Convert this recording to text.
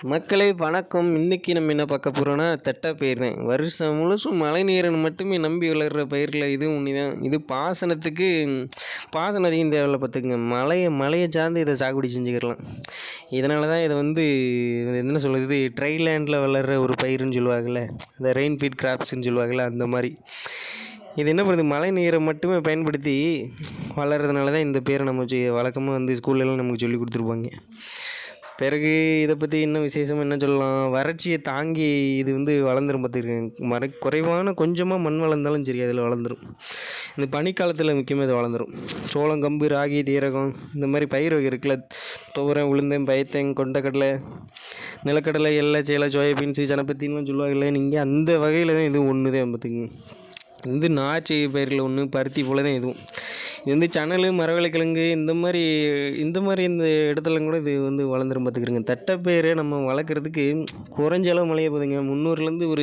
மக்களே வணக்கம். இன்னைக்கு நம்ம என்ன பார்க்க போறோம்னா, தட்டைப்பயிர் தான். வருஷம் முழுசும் மழைநீரை மட்டுமே நம்பி வளர்ற பயிர்ல இதுவும் ஒண்ணு தான். இது பாசனத்துக்கு பாசனம் அதிகம் தேவையில்ல பார்த்துக்கங்க. மழையை சார்ந்து இதை சாகுபடி செஞ்சுக்கிடலாம். இதனால தான் இதை இது என்ன சொல்கிறது, ட்ரை லேண்டில் வளர்கிற ஒரு பயிருன்னு சொல்லுவாங்கள்ல, இந்த ரெயின் ஃபீட் கிராப்ஸ்ன்னு சொல்லுவாங்கள்ல, அந்த மாதிரி. இது என்ன பண்ணுது, மழை நீரை மட்டுமே பயன்படுத்தி வளர்கிறதுனால தான் இந்த பேரை நம்ம வழக்கமாக ஸ்கூல்லலாம் நமக்கு சொல்லி கொடுத்துருப்பாங்க. பிறகு இதை பற்றி இன்னும் விசேஷம் என்ன சொல்லலாம், வறட்சியை தாங்கி இது வளர்ந்துரும் பார்த்துருக்கேன். குறைவான கொஞ்சமாக மண் வளர்ந்தாலும் சரி அதில் வளர்ந்துடும். இந்த பனிக்காலத்தில் முக்கியமாக இது வளர்ந்துடும். சோளம், கம்பு, ராகி, தீரகம் இந்த மாதிரி பயிர் வகை இருக்குல்ல, துவரம், உளுந்தம், பயத்தங், கொண்டக்கடலை, நிலக்கடலை, எள்ளை, சேலை, சோயாபீன்ஸு, சனப்பத்தின்லாம் சொல்லுவாங்கல்ல, நீங்கள் அந்த வகையில் தான் இது ஒன்று தான் பார்த்துக்குங்க. நார்ச்சை பயிரில் ஒன்று, பருத்தி போல் தான் இதுவும். இது சணல், மரவள்ளிக்கிழங்கு இந்த இடத்துல கூட இது வளர்ந்துரும் பார்த்துக்கிறங்க. தட்டைப்பயிரை நம்ம வளர்க்குறதுக்கு குறைஞ்ச அளவு மழையே போதுங்க. 300லேருந்து ஒரு